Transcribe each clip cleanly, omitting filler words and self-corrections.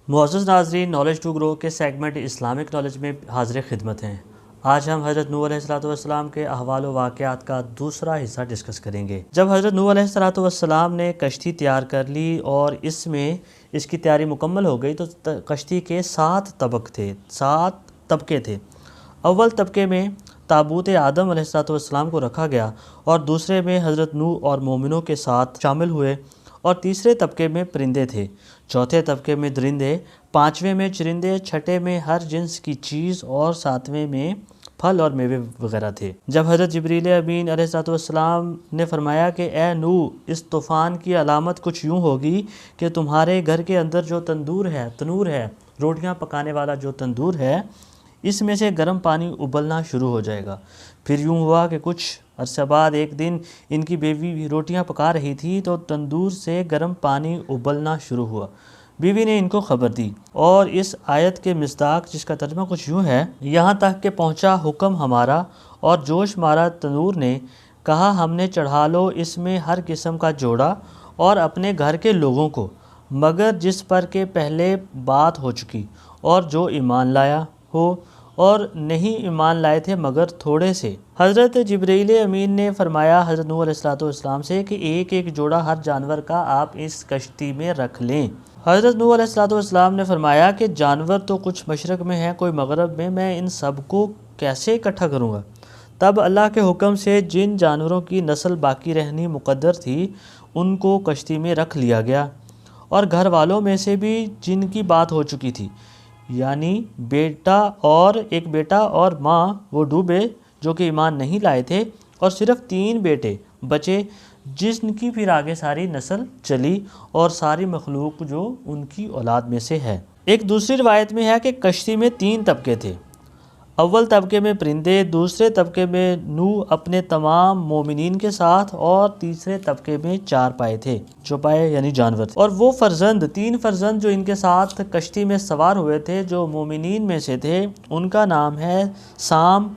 معزز ناظرین، knowledge to grow کے سیگمنٹ اسلامک نالج میں حاضر خدمت ہیں۔ آج ہم حضرت نوح علیہ السلام کے احوال و واقعات کا دوسرا حصہ ڈسکس کریں گے۔ جب حضرت نوح علیہ السلام نے کشتی تیار کر لی اور اس کی تیاری مکمل ہو گئی تو کشتی کے 7 طبقے تھے۔ اول طبقے میں تابوت آدم علیہ السلام کو رکھا گیا، اور دوسرے میں حضرت نوح اور مومنوں کے ساتھ شامل ہوئے، اور تیسرے طبقے میں پرندے تھے، چوتھے طبقے میں درندے، پانچویں میں چرندے، چھٹے میں ہر جنس کی چیز، اور ساتویں میں پھل اور میوے وغیرہ تھے۔ جب حضرت جبریل امین علیہ السلام نے فرمایا کہ اے نوح، اس طوفان کی علامت کچھ یوں ہوگی کہ تمہارے گھر کے اندر جو تنور ہے، روٹیاں پکانے والا جو تندور ہے، اس میں سے گرم پانی ابلنا شروع ہو جائے گا۔ پھر یوں ہوا کہ کچھ عرصہ بعد ایک دن ان کی بیوی روٹیاں پکا رہی تھی تو تندور سے گرم پانی ابلنا شروع ہوا۔ بیوی نے ان کو خبر دی، اور اس آیت کے مصداق، جس کا ترجمہ کچھ یوں ہے: یہاں تک کہ پہنچا حکم ہمارا اور جوش مارا تنور نے، کہا ہم نے چڑھا لو اس میں ہر قسم کا جوڑا اور اپنے گھر کے لوگوں کو، مگر جس پر کہ پہلے بات ہو چکی، اور جو ایمان لایا ہو، اور نہیں ایمان لائے تھے مگر تھوڑے سے۔ حضرت جبرائیل امین نے فرمایا حضرت نوح علیہ السلام سے کہ ایک ایک جوڑا ہر جانور کا آپ اس کشتی میں رکھ لیں۔ حضرت نوح علیہ السلام نے فرمایا کہ جانور تو کچھ مشرق میں ہیں، کوئی مغرب میں ان سب کو کیسے اکٹھا کروں گا؟ تب اللہ کے حکم سے جن جانوروں کی نسل باقی رہنی مقدر تھی ان کو کشتی میں رکھ لیا گیا، اور گھر والوں میں سے بھی جن کی بات ہو چکی تھی، یعنی ایک بیٹا اور ماں، وہ ڈوبے جو کہ ایمان نہیں لائے تھے، اور صرف 3 بیٹے بچے جن کی پھر آگے ساری نسل چلی، اور ساری مخلوق جو ان کی اولاد میں سے ہے۔ ایک دوسری روایت میں ہے کہ کشتی میں 3 طبقے تھے۔ اول طبقے میں پرندے، دوسرے طبقے میں نوح اپنے تمام مومنین کے ساتھ، اور تیسرے طبقے میں 4 پائے تھے، چوپائے یعنی جانور تھے۔ اور وہ 3 فرزند جو ان کے ساتھ کشتی میں سوار ہوئے تھے، جو مومنین میں سے تھے، ان کا نام ہے سام،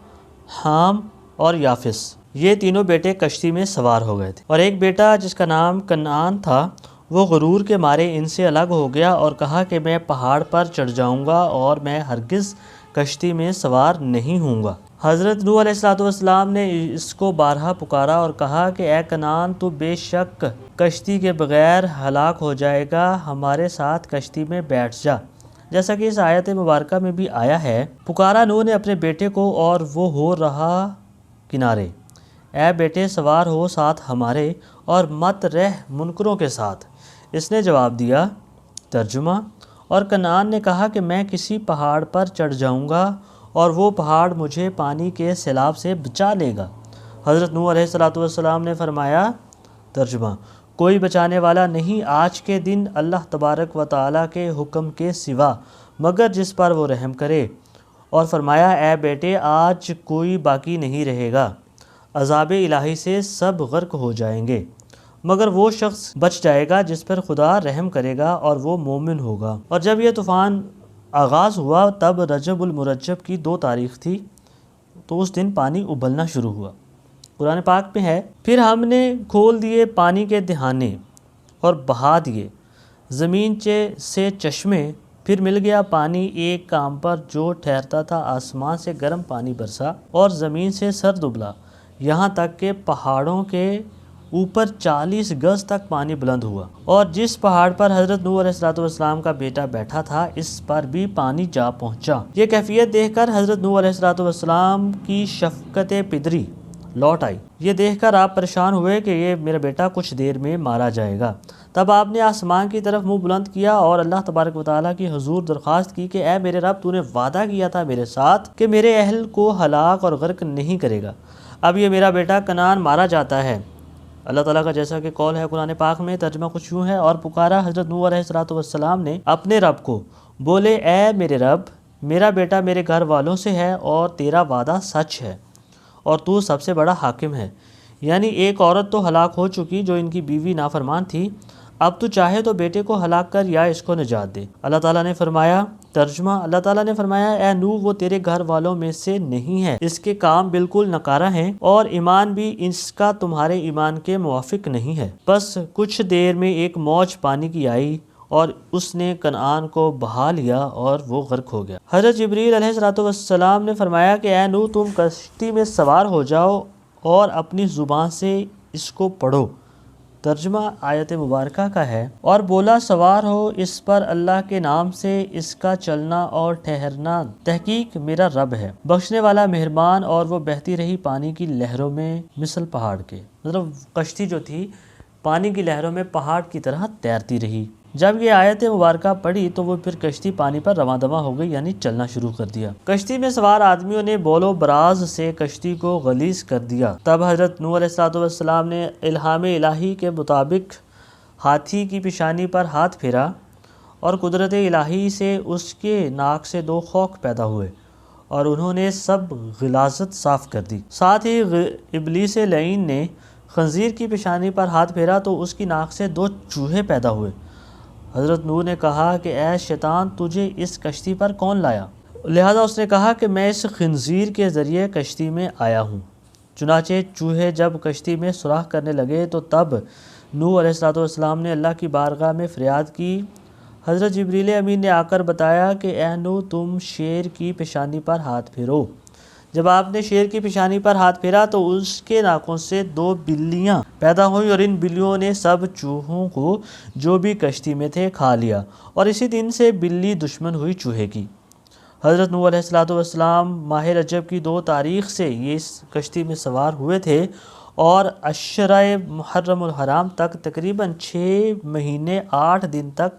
حام اور یافس۔ یہ تینوں بیٹے کشتی میں سوار ہو گئے تھے، اور ایک بیٹا جس کا نام کنعان تھا، وہ غرور کے مارے ان سے الگ ہو گیا اور کہا کہ میں پہاڑ پر چڑھ جاؤں گا اور میں ہرگز کشتی میں سوار نہیں ہوں گا۔ حضرت نوح علیہ السلام نے اس کو بارہا پکارا اور کہا کہ اے کنعان، تو بے شک کشتی کے بغیر ہلاک ہو جائے گا، ہمارے ساتھ کشتی میں بیٹھ جا، جیسا کہ اس آیت مبارکہ میں بھی آیا ہے۔ پکارا نوح نے اپنے بیٹے کو، اور وہ ہو رہا کنارے: اے بیٹے، سوار ہو ساتھ ہمارے، اور مت رہ منکروں کے ساتھ۔ اس نے جواب دیا۔ ترجمہ: اور کنعان نے کہا کہ میں کسی پہاڑ پر چڑھ جاؤں گا اور وہ پہاڑ مجھے پانی کے سیلاب سے بچا لے گا۔ حضرت نوح علیہ السلام نے فرمایا۔ ترجمہ: کوئی بچانے والا نہیں آج کے دن اللہ تبارک و تعالیٰ کے حکم کے سوا، مگر جس پر وہ رحم کرے۔ اور فرمایا: اے بیٹے، آج کوئی باقی نہیں رہے گا، عذاب الہی سے سب غرق ہو جائیں گے، مگر وہ شخص بچ جائے گا جس پر خدا رحم کرے گا اور وہ مومن ہوگا۔ اور جب یہ طوفان آغاز ہوا تب رجب المرجب کی 2 تاریخ تھی، تو اس دن پانی ابلنا شروع ہوا۔ قرآن پاک میں ہے: پھر ہم نے کھول دیے پانی کے دہانے اور بہا دیے زمین سے چشمے، پھر مل گیا پانی ایک کام پر جو ٹھہرتا تھا، آسمان سے گرم پانی برسا اور زمین سے سرد ابلا، یہاں تک کہ پہاڑوں کے اوپر 40 گز تک پانی بلند ہوا، اور جس پہاڑ پر حضرت نوح علیہ السلام کا بیٹا بیٹھا تھا اس پر بھی پانی جا پہنچا۔ یہ کیفیت دیکھ کر حضرت نوح علیہ السلام کی شفقت پدری لوٹ آئی۔ یہ دیکھ کر آپ پریشان ہوئے کہ یہ میرا بیٹا کچھ دیر میں مارا جائے گا۔ تب آپ نے آسمان کی طرف منہ بلند کیا اور اللہ تبارک و تعالیٰ کی حضور درخواست کی کہ اے میرے رب، تو نے وعدہ کیا تھا میرے ساتھ کہ میرے اہل کو ہلاک اور غرق نہیں کرے گا، اب یہ میرا بیٹا کنعان مارا جاتا ہے۔ اللہ تعالیٰ کا جیسا کہ قول ہے قرآن پاک میں، ترجمہ کچھ یوں ہے: اور پکارا حضرت نوح علیہ السلام نے اپنے رب کو، بولے اے میرے رب، میرا بیٹا میرے گھر والوں سے ہے اور تیرا وعدہ سچ ہے، اور تو سب سے بڑا حاکم ہے۔ یعنی ایک عورت تو ہلاک ہو چکی جو ان کی بیوی نافرمان تھی، اب تو چاہے تو بیٹے کو ہلاک کر یا اس کو نجات دے۔ اللہ تعالیٰ نے فرمایا۔ ترجمہ: اللہ تعالیٰ نے فرمایا: اے نوح، وہ تیرے گھر والوں میں سے نہیں ہے، اس کے کام بالکل نکارہ ہیں، اور ایمان بھی اس کا تمہارے ایمان کے موافق نہیں ہے۔ بس کچھ دیر میں ایک موج پانی کی آئی اور اس نے کنعان کو بہا لیا اور وہ غرق ہو گیا۔ حضرت جبریل علیہ السلام نے فرمایا کہ اے نوح، تم کشتی میں سوار ہو جاؤ اور اپنی زبان سے اس کو پڑھو۔ ترجمہ آیت مبارکہ کا ہے، اور بولا سوار ہو اس پر اللہ کے نام سے، اس کا چلنا اور ٹھہرنا تحقیق میرا رب ہے، بخشنے والا مہربان، اور وہ بہتی رہی پانی کی لہروں میں مثل پہاڑ کے۔ مطلب کشتی جو تھی پانی کی لہروں میں پہاڑ کی طرح تیرتی رہی۔ جب یہ آیت مبارکہ پڑھی تو وہ پھر کشتی پانی پر رواں دواں ہو گئی، یعنی چلنا شروع کر دیا۔ کشتی میں سوار آدمیوں نے بول و براز سے کشتی کو غلیظ کر دیا۔ تب حضرت نوح علیہ السلام نے الہام الہی کے مطابق ہاتھی کی پیشانی پر ہاتھ پھیرا اور قدرت الہی سے اس کے ناک سے 2 خوک پیدا ہوئے اور انہوں نے سب غلاظت صاف کر دی۔ ساتھ ہی ابلیس لعین نے خنزیر کی پیشانی پر ہاتھ پھیرا تو اس کی ناک سے 2 چوہے پیدا ہوئے۔ حضرت نوح نے کہا کہ اے شیطان، تجھے اس کشتی پر کون لایا؟ لہذا اس نے کہا کہ میں اس خنزیر کے ذریعے کشتی میں آیا ہوں۔ چنانچہ چوہے جب کشتی میں سوراخ کرنے لگے تو تب نوح علیہ السلام نے اللہ کی بارگاہ میں فریاد کی۔ حضرت جبریل امین نے آ کر بتایا کہ اے نوح، تم شیر کی پیشانی پر ہاتھ پھیرو۔ جب آپ نے شیر کی پیشانی پر ہاتھ پھیرا تو اس کے ناکوں سے 2 بلیاں پیدا ہوئیں اور ان بلیوں نے سب چوہوں کو جو بھی کشتی میں تھے کھا لیا، اور اسی دن سے بلی دشمن ہوئی چوہے کی۔ حضرت نوح علیہ السلام ماہ رجب کی 2 تاریخ سے یہ اس کشتی میں سوار ہوئے تھے اور عشرہ محرم الحرام تک تقریباً 6 مہینے 8 دن تک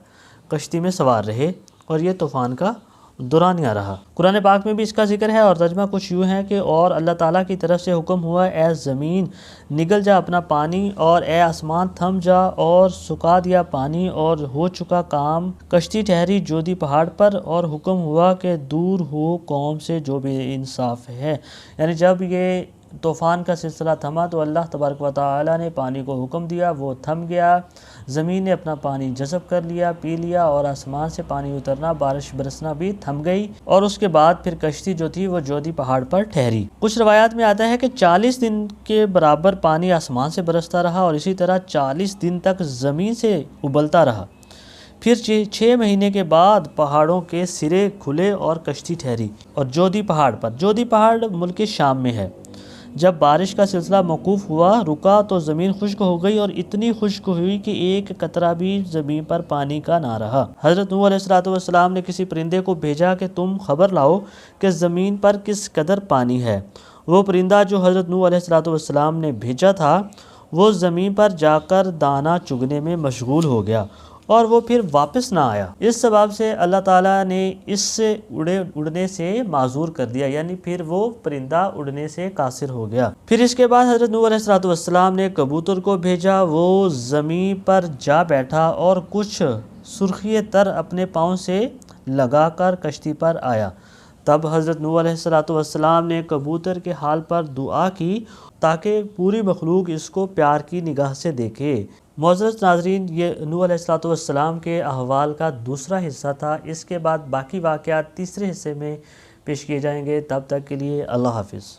کشتی میں سوار رہے، اور یہ طوفان کا دورانیہ رہا۔ قرآن پاک میں بھی اس کا ذکر ہے، اور ترجمہ کچھ یوں ہے کہ اور اللہ تعالیٰ کی طرف سے حکم ہوا، اے زمین نگل جا اپنا پانی، اور اے آسمان تھم جا، اور سکا دیا پانی، اور ہو چکا کام۔ کشتی ٹھہری جودی پہاڑ پر، اور حکم ہوا کہ دور ہو قوم سے جو بے انصاف ہے۔ یعنی جب یہ طوفان کا سلسلہ تھما تو اللہ تبارک و تعالیٰ نے پانی کو حکم دیا، وہ تھم گیا، زمین نے اپنا پانی جذب کر لیا، پی لیا، اور آسمان سے پانی اترنا، بارش برسنا بھی تھم گئی، اور اس کے بعد پھر کشتی جو تھی وہ جودی پہاڑ پر ٹھہری۔ کچھ روایات میں آتا ہے کہ 40 دن کے برابر پانی آسمان سے برستا رہا، اور اسی طرح 40 دن تک زمین سے ابلتا رہا۔ پھر 6 مہینے کے بعد پہاڑوں کے سرے کھلے اور کشتی ٹھہری، اور جودی پہاڑ پر۔ جودی پہاڑ ملک شام میں ہے۔ جب بارش کا سلسلہ موقوف ہوا، رکا، تو زمین خشک ہو گئی، اور اتنی خشک ہوئی کہ ایک قطرہ بھی زمین پر پانی کا نہ رہا۔ حضرت نوح علیہ السلام نے کسی پرندے کو بھیجا کہ تم خبر لاؤ کہ زمین پر کس قدر پانی ہے۔ وہ پرندہ جو حضرت نوح علیہ السلام نے بھیجا تھا وہ زمین پر جا کر دانہ چگنے میں مشغول ہو گیا، اور وہ پھر واپس نہ آیا۔ اس سبب سے اللہ تعالیٰ نے اس سے اڑنے سے معذور کر دیا، یعنی پھر وہ پرندہ اڑنے سے قاصر ہو گیا۔ پھر اس کے بعد حضرت نوح علیہ السلام نے کبوتر کو بھیجا، وہ زمین پر جا بیٹھا اور کچھ سرخی تر اپنے پاؤں سے لگا کر کشتی پر آیا۔ تب حضرت نوح علیہ السلام نے کبوتر کے حال پر دعا کی تاکہ پوری مخلوق اس کو پیار کی نگاہ سے دیکھے۔ معزز ناظرین، یہ نوح علیہ السلام کے احوال کا دوسرا حصہ تھا۔ اس کے بعد باقی واقعات تیسرے حصے میں پیش کیے جائیں گے۔ تب تک کے لیے اللہ حافظ۔